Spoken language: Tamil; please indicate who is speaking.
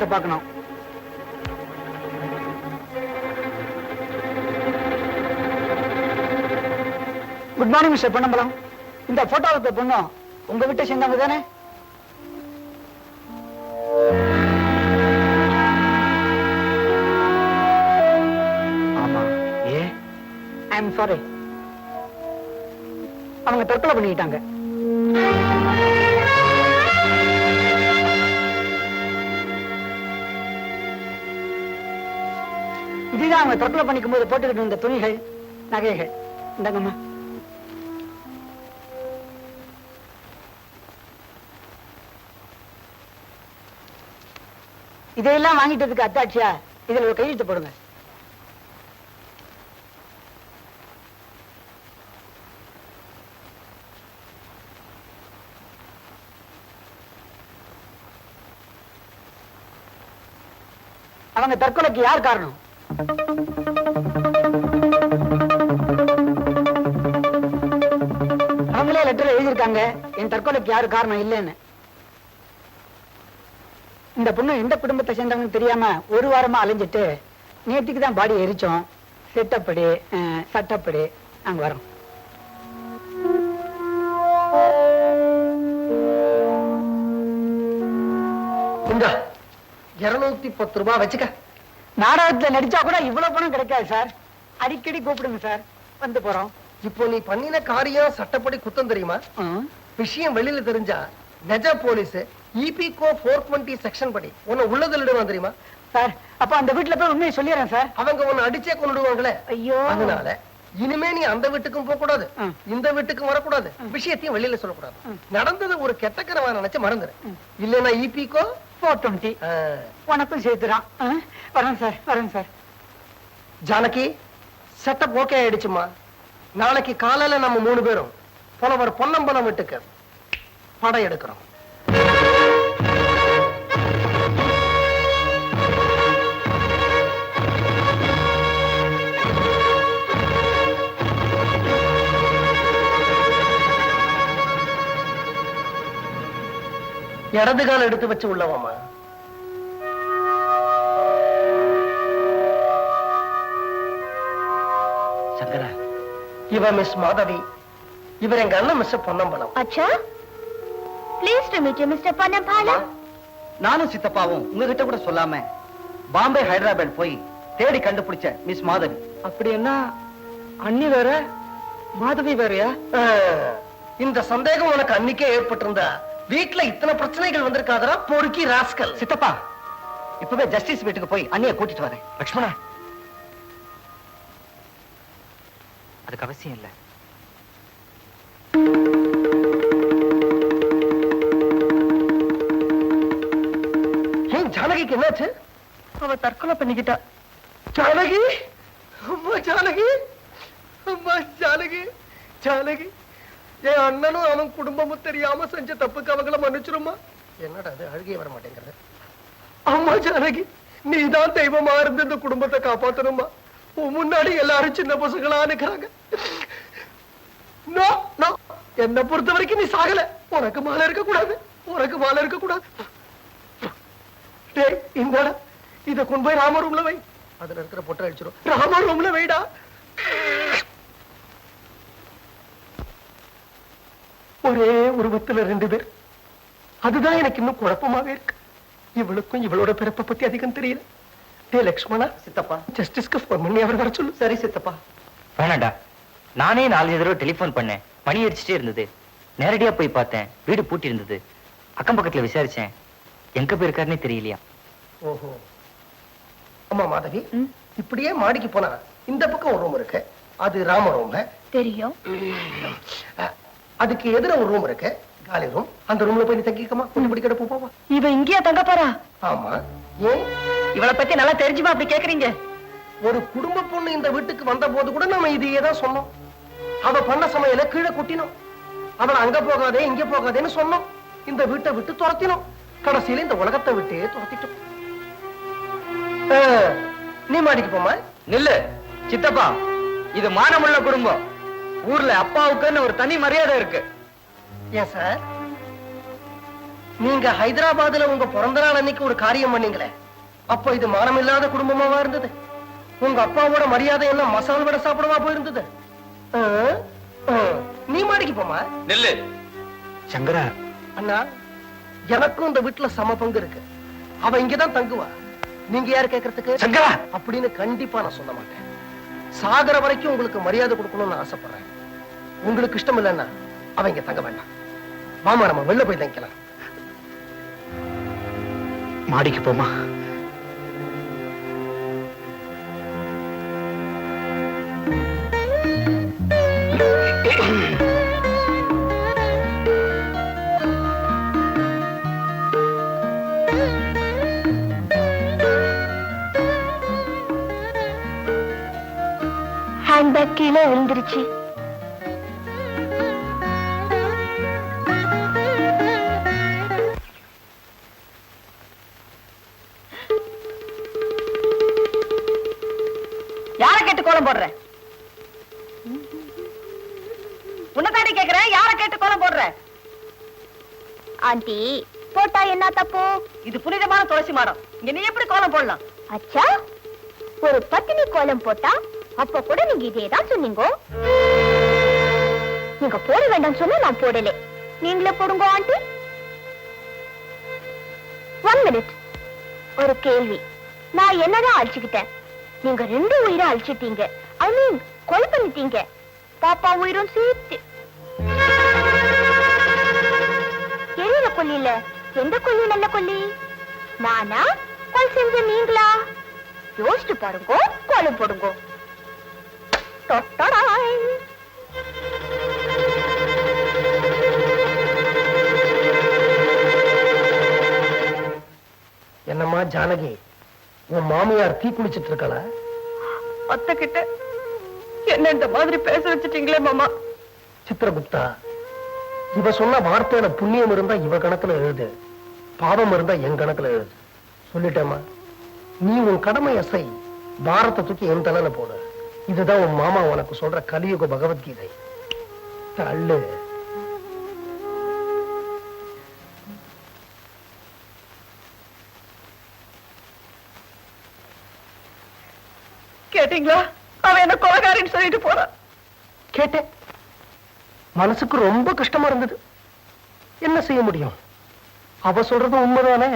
Speaker 1: ஜாதகத்தை பார்க்கணும். Good morning mister Ponnambalam. இந்த போட்டோவை பொண்ணும் உங்க வீட்டை சேர்ந்தவங்க தானே? ஆமா. ஏ ஐ எம் சாரி. அவங்க தற்கொலை பண்ணிக்கிட்டாங்க. இதுதான் அவங்க தற்கொலை பண்ணிக்கும் போது போட்டுக்கிட்டு இருந்த துணிகள், நகைகள். இந்தாங்கம்மா. இதையெல்லாம் வாங்கிட்டதுக்கு அத்தாட்சியா இதுல ஒரு கையெழுத்து போடுங்க. அவங்க தற்கொலைக்கு யார் காரணம்? அவங்களே லெட்டர் எழுதியிருக்காங்க, என் தற்கொலைக்கு யாரு காரணம் இல்லைன்னு. இந்த பொண்ணு எந்த குடும்பத்தை சேர்ந்தவங்க தெரியாம ஒரு வாரமா அலைஞ்சிட்டு நேற்றுக்கு தான் பாடி எரிச்சோம். செட்டப்படி சட்டப்படி நாங்க வரோம்.
Speaker 2: இந்த 210 ரூபாய் வச்சுக்க.
Speaker 1: நாடகத்துல நடிச்சா கூட இவ்வளவு பணம் கிடைக்காது சார். அடிக்கடி கூப்பிடுங்க சார், வந்து போறோம்.
Speaker 2: இப்போ நீ பண்ணின காரியம் சட்டப்படி குத்தம் தெரியுமா? விஷயம் வெளியில தெரிஞ்சா நெஜ போலீஸ் EPCO 420 செக்ஷன் படி உன்னை உள்ளதில் இடுவான் தெரியுமா?
Speaker 1: சார் அப்ப அந்த வீட்டுல போய் உண்மையை சொல்லிடுறேன் சார்.
Speaker 2: அவங்க உன்னை அடிச்சே கொண்டுடுவாங்களே.
Speaker 1: ஐயோ.
Speaker 2: அதனால இனிமே நீ அந்த வீட்டுக்கும் போக கூடாது, இந்த வீட்டுக்கும் வரக்கூடாது, விஷயத்தையும் வெளியில சொல்லக்கூடாது. நடந்தது ஒரு கெட்ட கனவா நினைச்சு மறந்துரு. இல்லன்னா EPCO
Speaker 1: 420 உனக்கும் சேர்த்துறான். வரேன் சார், வரேன் சார்.
Speaker 2: ஜானகி, செட்டப் ஓகே ஆயிடுச்சுமா. நாளைக்கு காலையில நம்ம 3 பேரும் புலவர் பொன்னம்பலம் வீட்டுக்கு படம் எடுக்கிறோம். இடது கால எடுத்து வச்சு உள்ளவாமா. சங்கரா, இவ மிஸ் மாதவி, இவர் எங்க அண்ணன் மிஸ் பொன்னம்பலம்.
Speaker 3: அச்சா, please to meet you mister Ponnambalam.
Speaker 4: நானும் சித்தப்பாவும் உங்ககிட்ட கூட சொல்லாம பாம்பே ஹைதராபாத் போய் தேடி கண்டுபிடிச்ச மிஸ் மாதவி.
Speaker 1: அப்படி என்ன அண்ணி வேற மாதவி வேறையா?
Speaker 2: இந்த சந்தேகம் உனக்கு அன்னைக்கே ஏற்பட்டிருந்தா வீட்டுல இத்தனை பிரச்சனைகள் வந்திருக்காதரா பொறுக்கி ராஸ்கல்.
Speaker 4: சித்தப்பா, இப்பவே ஜஸ்டிஸ் வீட்டுக்கு போய் அண்ணியை கூட்டிட்டு வரேன்.
Speaker 5: லட்சுமணா, அதுக்கு அவசியம் இல்லை.
Speaker 2: ஏன் ஜானகிக்கு என்னாச்சு?
Speaker 1: அவ தற்கொலை பண்ணிக்கிட்டா.
Speaker 2: ஜானகி, அம்மா ஜானகி, அம்மா ஜானகி, ஜானகி, என் அண்ணனும் அவன் குடும்பமும் தெரியாம செஞ்ச தப்புக்கு அவங்கள மன்னிச்சிருமா. என்னடா அது அழுகே வர மாட்டேங்கிறது. அம்மா ஜானகி, நீதான் தெய்வமா இருந்து இந்த குடும்பத்தை காப்பாத்தணுமா. முன்னாடி எல்லாரும் சின்ன பசங்களா நிக்கிறாங்க. என்ன பொறுத்த வரைக்கும் நீ சாகல. உனக்கு மாலை இருக்க கூடாது, உனக்கு மாலை இருக்க கூடாது. இந்தடா, இத கொண்டு போய் ராம ரூம்ல வை. அதுல இருக்கிற பொட்டை அடிச்சிடும். ராம ரூம்ல வைடா. ஒரே உருவத்துல 2 பேர். அதுதான் எனக்கு இன்னும் குழப்பமாவே இருக்கு. இவளுக்கும் இவளோட பிறப்பை பத்தி அதிகம் தெரியல. டே லக்ஷ்மணா,
Speaker 4: சித்தப்பா,
Speaker 2: ஜஸ்டிஸ்க்கு போன் பண்ணி அவர் வர சொல்லு.
Speaker 4: சரி சித்தப்பா.
Speaker 5: வேணாண்டா, நானே 4 தடவை டெலிபோன் பண்ணேன். மணி அடிச்சுட்டே இருந்தது. நேரடியா போய் பார்த்தேன், வீடு பூட்டி இருந்தது. அக்கம் பக்கத்துல விசாரிச்சேன், எங்க போயிருக்காருன்னே தெரியலையா.
Speaker 2: ஓஹோ. அம்மா மாதவி, இப்படியே மாடிக்கு போனா இந்த பக்கம் ஒரு ரூம் இருக்கு, அது ராம ரூம்
Speaker 3: தெரியும்.
Speaker 2: அதுக்கு எதிர ஒரு ரூம் இருக்கு, காலி ரூம். அந்த ரூம்ல போய் நீ தங்கிக்கமா. கொஞ்சம் பிடிக்கிற போவா.
Speaker 1: இவ இங்கேயா தங்க போறா?
Speaker 2: ஆமா. ஏன்
Speaker 1: இவளை பத்தி நல்லா தெரிஞ்சுமா அப்படி கேக்குறீங்க?
Speaker 2: ஒரு குடும்ப பொண்ணு இந்த வீட்டுக்கு வந்த போது கூட நம்ம இதையே தான் சொன்னோம். அவ பண்ண சமையல கீழே கொட்டினோம். அவளை அங்க போகாதே இங்க போகாதேன்னு சொன்னோம். இந்த வீட்டை விட்டு துரத்தினோம். கடைசியில இந்த உலகத்தை விட்டே துரத்திட்டோம். நீ மாடிக்கு போமா.
Speaker 4: நில்லு சித்தப்பா, இது மானமுள்ள குடும்பம். ஊர்ல அப்பாவுக்குன்னு ஒரு தனி மரியாதை இருக்கு.
Speaker 2: ஏன் சார்? நீங்க ஹைதராபாத்ல உங்க பிறந்த நாள் அன்னைக்கு ஒரு காரியம் பண்ணீங்களே, அப்ப இது மானமில்லாத குடும்பமாவா இருந்தது? உங்க அப்பாவோட மரியாதை எல்லாம் மசால் வடை சாப்பிடவா போயிருந்தது? ஆ? ஆ. நீ மாடிக்கு போமா.
Speaker 5: நெல்லு
Speaker 1: சங்கரா,
Speaker 2: அண்ணா, எனக்கும் இந்த வீட்டுல சம பங்கு இருக்கு. அவ இங்கதான் தங்குவா. நீங்க யாரு கேக்குறதுக்கு?
Speaker 1: சங்கரா,
Speaker 2: அப்படின்னு கண்டிப்பா நான் சொல்ல மாட்டேன். சாகர வரைக்கும் உங்களுக்கு மரியாதை கொடுக்கணும்னு ஆசைப்படுறேன். உங்களுக்கு இஷ்டம் இல்லைன்னா அவ இங்க தங்க வேண்டாம். வாமா, நம்ம வெளில போய் தங்கிக்கலாம்.
Speaker 1: மாடிக்கு போமா.
Speaker 3: ஹேண்ட்பேக் கீழே விழுந்துருச்சு.
Speaker 6: யார கேட்டு கோலம் போடுற? உன்னதாண்டி கேக்குறேன், யார கேட்டு கோலம் போடுற?
Speaker 3: ஆண்டி, போட்டா என்ன தப்பு?
Speaker 6: இது புனிதமான துளசி மாடம். இங்க நீ எப்படி கோலம் போடலாம்?
Speaker 3: அச்சா, ஒரு பத்தினி கோலம் போட்டா அப்ப கூட நீங்க இதேதான் சொன்னீங்க. நீங்க போட வேண்டாம் சொன்னா நான் போடல. நீங்களே போடுங்க ஆண்டி. 1 மினிட். ஒரு கேள்வி. நான் என்னதான் அழிச்சுக்கிட்டேன்? நீங்க 2 உயிரை அழிச்சிட்டீங்க. ஐ மீன் கொலை பண்ணிட்டீங்க. பாப்பா உயிரும் சேர்த்து. எரியற கொல்லி இல்ல. எந்த கொல்லி நல்ல கொல்லி? நானா கொலை செஞ்ச நீங்களா? யோசிச்சு பாருங்க, கோலம் போடுங்க. தொட்டடாய்.
Speaker 2: என்னம்மா ஜானகி, உன் மாமியார் தீ குளிச்சிட்டு இருக்காளா?
Speaker 6: அத்தை கிட்ட என்ன இந்த மாதிரி பேச வச்சுட்டீங்களே மாமா.
Speaker 2: சித்திரகுப்தா, இவ சொன்ன வார்த்தையில புண்ணியம் இருந்தா இவ கணக்குல எழுது, பாவம் இருந்தா என் கணக்குல எழுது. சொல்லிட்டேம்மா, நீ உன் கடமையை செய். பாரத்தை தூக்கி என் தலையில போடு. இதுதான் உன் மாமா உனக்கு சொல்ற கலியுக பகவத்கீதை. தள்ளு.
Speaker 6: கேட்டீங்களா? அவன் என்ன கொலைகாரின்னு சொல்லிட்டு போறான்.
Speaker 2: கேட்டேன். மனசுக்கு ரொம்ப கஷ்டமா இருந்தது. என்ன செய்ய முடியும்? அவ சொல்றது உண்மைதானே.